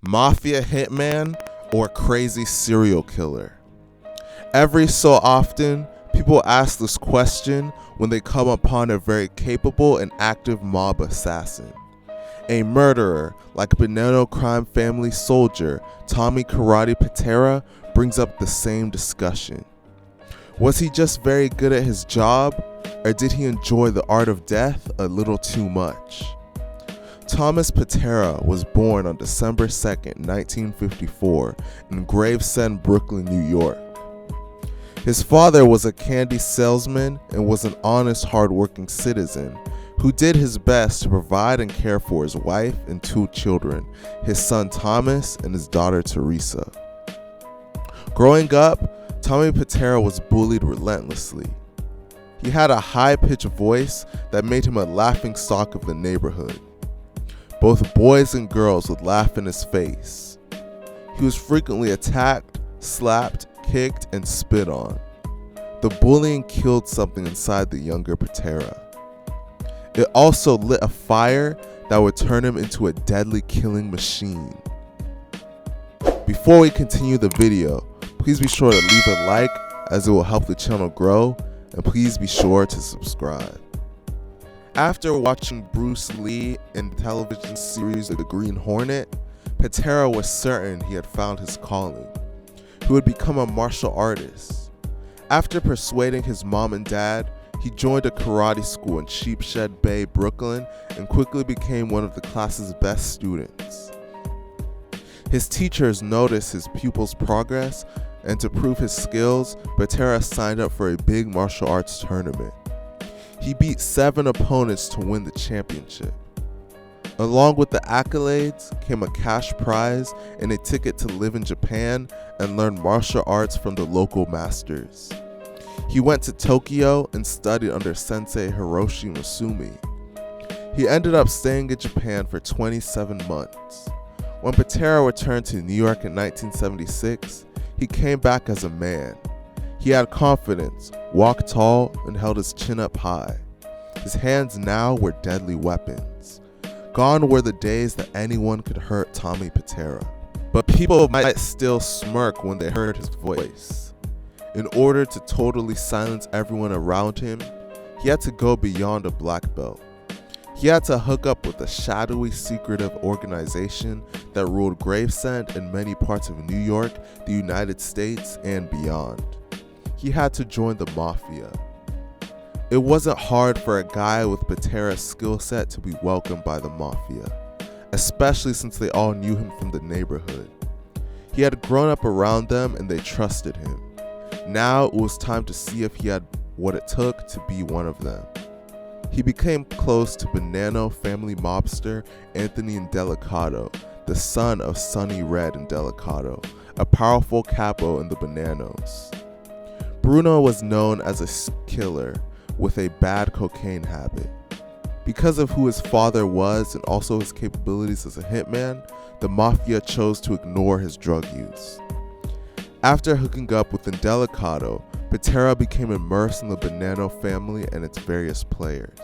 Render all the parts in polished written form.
Mafia hitman or crazy serial killer? Every so often, people ask this question when they come upon a very capable and active mob assassin. A murderer like Bonanno crime family soldier Tommy Karate Pitera brings up the same discussion. Was he just very good at his job, or did he enjoy the art of death a little too much? Thomas Pitera was born on December 2nd, 1954 in Gravesend, Brooklyn, New York. His father was a candy salesman and was an honest, hardworking citizen who did his best to provide and care for his wife and two children, his son Thomas and his daughter Teresa. Growing up, Tommy Pitera was bullied relentlessly. He had a high-pitched voice that made him a laughingstock of the neighborhood. Both boys and girls would laugh in his face. He was frequently attacked, slapped, kicked, and spit on. The bullying killed something inside the younger Pitera. It also lit a fire that would turn him into a deadly killing machine. Before we continue the video, please be sure to leave a like as it will help the channel grow, and please be sure to subscribe. After watching Bruce Lee in the television series The Green Hornet, Pitera was certain he had found his calling. He would become a martial artist. After persuading his mom and dad, he joined a karate school in Sheepshead Bay, Brooklyn, and quickly became one of the class's best students. His teachers noticed his pupils' progress, and to prove his skills, Pitera signed up for a big martial arts tournament. He beat 7 opponents to win the championship. Along with the accolades came a cash prize and a ticket to live in Japan and learn martial arts from the local masters. He went to Tokyo and studied under Sensei Hiroshi Masumi. He ended up staying in Japan for 27 months. When Pitera returned to New York in 1976, he came back as a man. He had confidence, walked tall, and held his chin up high. His hands now were deadly weapons. Gone were the days that anyone could hurt Tommy Pitera. But people might still smirk when they heard his voice. In order to totally silence everyone around him, he had to go beyond a black belt. He had to hook up with a shadowy, secretive organization that ruled Gravesend and many parts of New York, the United States, and beyond. He had to join the Mafia. It wasn't hard for a guy with Pitera's skill set to be welcomed by the Mafia, especially since they all knew him from the neighborhood. He had grown up around them and they trusted him. Now it was time to see if he had what it took to be one of them. He became close to Bonanno family mobster Anthony Idelicato, the son of Sonny Red Idelicato, a powerful capo in the Bonannos. Bruno was known as a killer with a bad cocaine habit. Because of who his father was and also his capabilities as a hitman, the Mafia chose to ignore his drug use. After hooking up with Idelicato, Pitera became immersed in the Bonanno family and its various players.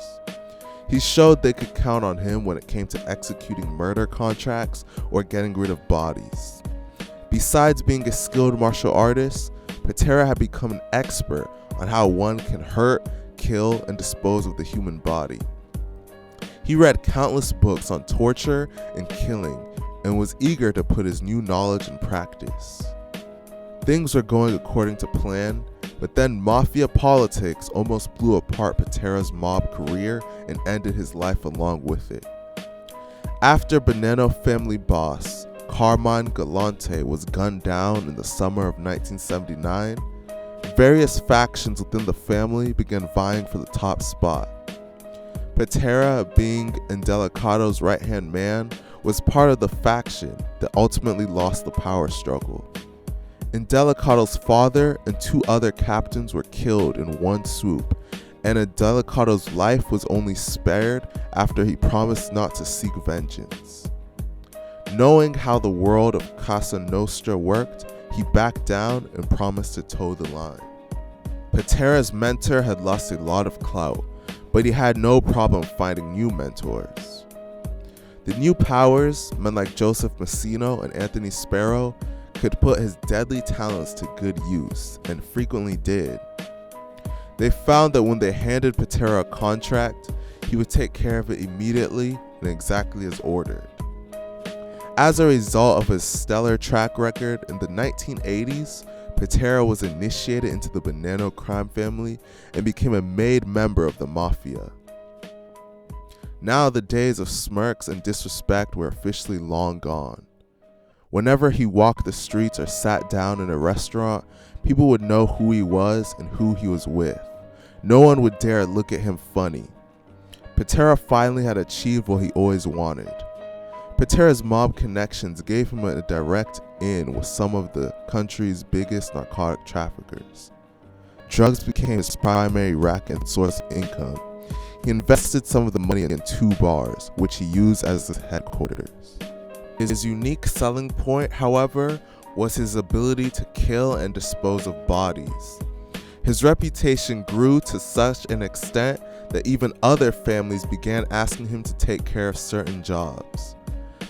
He showed they could count on him when it came to executing murder contracts or getting rid of bodies. Besides being a skilled martial artist, Pitera had become an expert on how one can hurt, kill, and dispose of the human body. He read countless books on torture and killing and was eager to put his new knowledge in practice. Things were going according to plan, but then Mafia politics almost blew apart Pitera's mob career and ended his life along with it. After Bonanno family boss Carmine Galante was gunned down in the summer of 1979, various factions within the family began vying for the top spot. Pitera, being Idelicato's right-hand man, was part of the faction that ultimately lost the power struggle. Idelicato's father and 2 other captains were killed in one swoop, and Idelicato's life was only spared after he promised not to seek vengeance. Knowing how the world of Casa Nostra worked, he backed down and promised to toe the line. Pitera's mentor had lost a lot of clout, but he had no problem finding new mentors. The new powers, men like Joseph Messino and Anthony Spero, could put his deadly talents to good use, and frequently did. They found that when they handed Pitera a contract, he would take care of it immediately and exactly as ordered. As a result of his stellar track record, in the 1980s, Pitera was initiated into the Bonanno crime family and became a made member of the Mafia. Now the days of smirks and disrespect were officially long gone. Whenever he walked the streets or sat down in a restaurant, people would know who he was and who he was with. No one would dare look at him funny. Pitera finally had achieved what he always wanted. Pitera's mob connections gave him a direct in with some of the country's biggest narcotic traffickers. Drugs became his primary racket and source of income. He invested some of the money in 2 bars, which he used as his headquarters. His unique selling point, however, was his ability to kill and dispose of bodies. His reputation grew to such an extent that even other families began asking him to take care of certain jobs.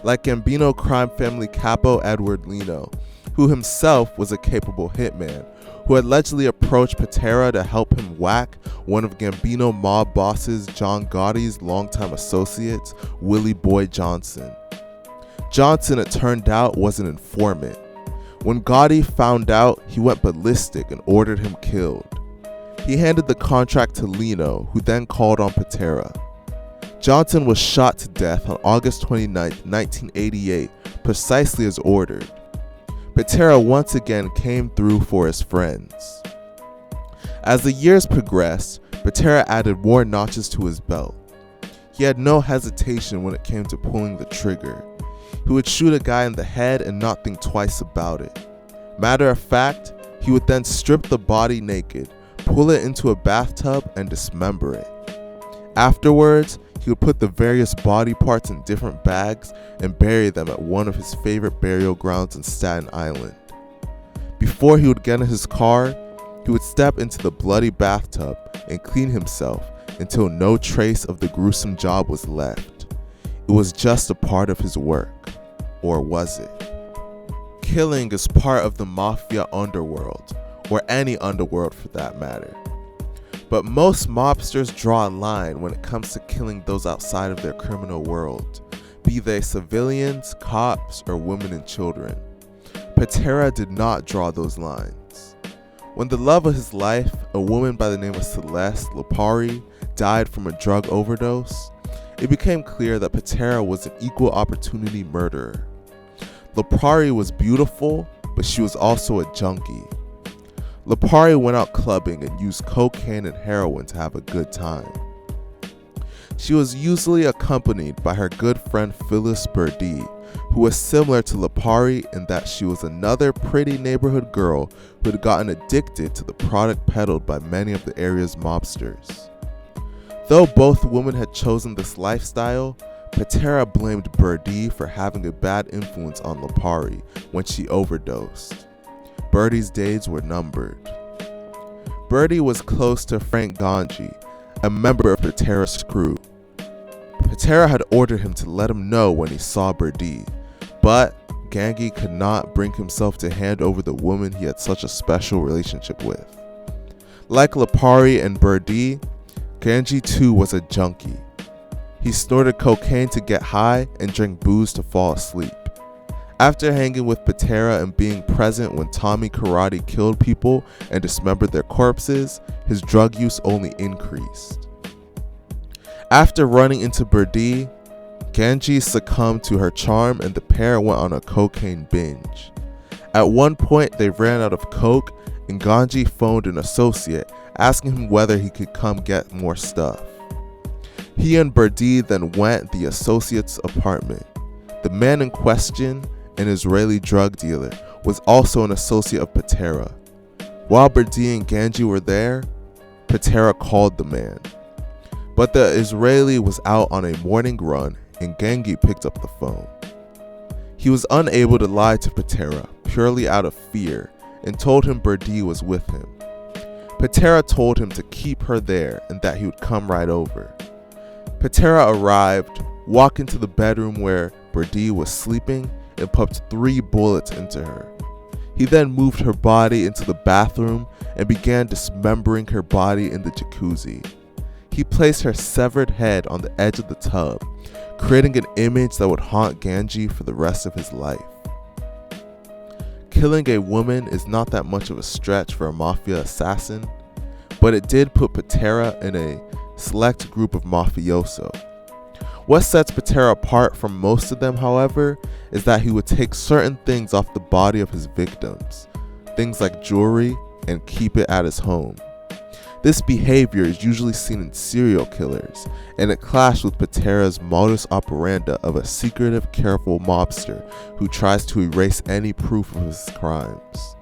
Like Gambino crime family capo Edward Lino, who himself was a capable hitman, who allegedly approached Pitera to help him whack one of Gambino mob bosses John Gotti's longtime associates, Willie Boy Johnson. Johnson, it turned out, was an informant. When Gotti found out, he went ballistic and ordered him killed. He handed the contract to Lino, who then called on Pitera. Johnson was shot to death on August 29, 1988, precisely as ordered. Pitera once again came through for his friends. As the years progressed, Pitera added more notches to his belt. He had no hesitation when it came to pulling the trigger. He would shoot a guy in the head and not think twice about it. Matter of fact, he would then strip the body naked, pull it into a bathtub, and dismember it. Afterwards, he would put the various body parts in different bags and bury them at one of his favorite burial grounds in Staten Island. Before he would get in his car, he would step into the bloody bathtub and clean himself until no trace of the gruesome job was left. It was just a part of his work. Or was it? Killing is part of the Mafia underworld, or any underworld for that matter. But most mobsters draw a line when it comes to killing those outside of their criminal world, be they civilians, cops, or women and children. Pitera did not draw those lines. When the love of his life, a woman by the name of Celeste Lipari, died from a drug overdose, it became clear that Pitera was an equal opportunity murderer. Lipari was beautiful, but she was also a junkie. Lipari went out clubbing and used cocaine and heroin to have a good time. She was usually accompanied by her good friend Phyllis Birdie, who was similar to Lipari in that she was another pretty neighborhood girl who had gotten addicted to the product peddled by many of the area's mobsters. Though both women had chosen this lifestyle, Pitera blamed Birdie for having a bad influence on Lipari when she overdosed. Birdie's days were numbered. Birdie was close to Frank Gangi, a member of Pitera's crew. Pitera had ordered him to let him know when he saw Birdie, but Gangi could not bring himself to hand over the woman he had such a special relationship with. Like Lipari and Birdie, Gangi too was a junkie. He snorted cocaine to get high and drank booze to fall asleep. After hanging with Pitera and being present when Tommy Karate killed people and dismembered their corpses, his drug use only increased. After running into Birdie, Gangi succumbed to her charm and the pair went on a cocaine binge. At one point, they ran out of coke and Gangi phoned an associate asking him whether he could come get more stuff. He and Birdie then went to the associate's apartment. The man in question, an Israeli drug dealer, was also an associate of Pitera. While Birdie and Gangi were there, Pitera called the man. But the Israeli was out on a morning run and Gangi picked up the phone. He was unable to lie to Pitera, purely out of fear, and told him Birdie was with him. Pitera told him to keep her there and that he would come right over. Pitera arrived, walked into the bedroom where Birdie was sleeping and pumped 3 bullets into her. He then moved her body into the bathroom and began dismembering her body in the jacuzzi. He placed her severed head on the edge of the tub, creating an image that would haunt Gangi for the rest of his life. Killing a woman is not that much of a stretch for a mafia assassin, but it did put Pitera in a select group of mafioso. What sets Pitera apart from most of them, however, is that he would take certain things off the body of his victims, things like jewelry, and keep it at his home. This behavior is usually seen in serial killers, and it clashed with Pitera's modus operandi of a secretive, careful mobster who tries to erase any proof of his crimes.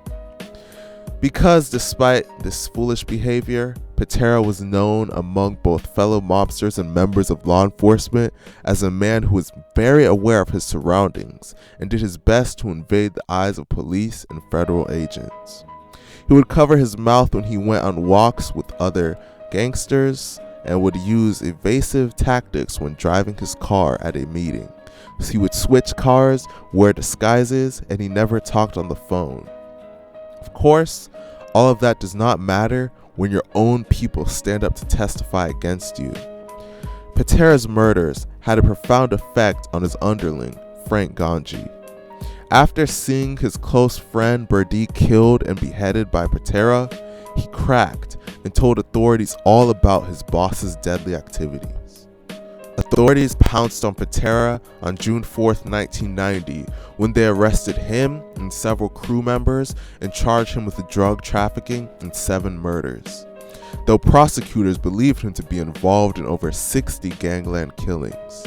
Because despite this foolish behavior, Pitera was known among both fellow mobsters and members of law enforcement as a man who was very aware of his surroundings and did his best to evade the eyes of police and federal agents. He would cover his mouth when he went on walks with other gangsters and would use evasive tactics when driving his car at a meeting. So he would switch cars, wear disguises, and he never talked on the phone. Of course, all of that does not matter when your own people stand up to testify against you. Pitera's murders had a profound effect on his underling, Frank Gangi. After seeing his close friend Birdie killed and beheaded by Pitera, he cracked and told authorities all about his boss's deadly activities. Authorities pounced on Pitera on June 4, 1990, when they arrested him and several crew members and charged him with drug trafficking and 7 murders, though prosecutors believed him to be involved in over 60 gangland killings.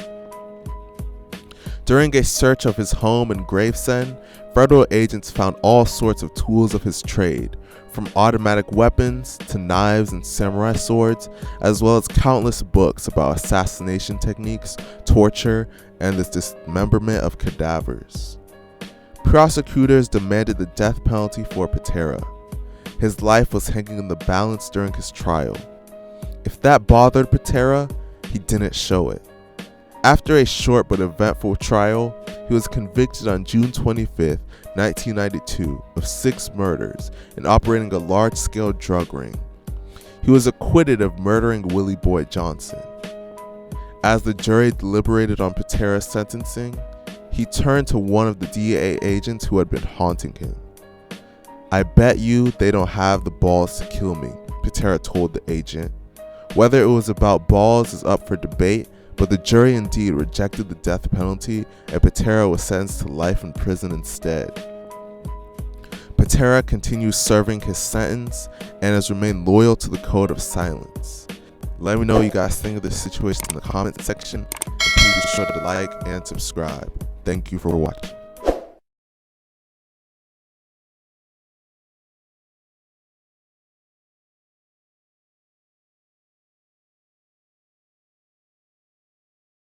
During a search of his home in Gravesend, federal agents found all sorts of tools of his trade, from automatic weapons to knives and samurai swords, as well as countless books about assassination techniques, torture, and the dismemberment of cadavers. Prosecutors demanded the death penalty for Pitera. His life was hanging in the balance during his trial. If that bothered Pitera, he didn't show it. After a short but eventful trial, he was convicted on June 25, 1992 of 6 murders and operating a large-scale drug ring. He was acquitted of murdering Willie Boy Johnson. As the jury deliberated on Pitera's sentencing, he turned to one of the DEA agents who had been haunting him. "I bet you they don't have the balls to kill me," Pitera told the agent. Whether it was about balls is up for debate, but the jury indeed rejected the death penalty and Pitera was sentenced to life in prison instead. Pitera continues serving his sentence and has remained loyal to the code of silence. Let me know what you guys think of this situation in the comment section, and please be sure to like and subscribe. Thank you for watching.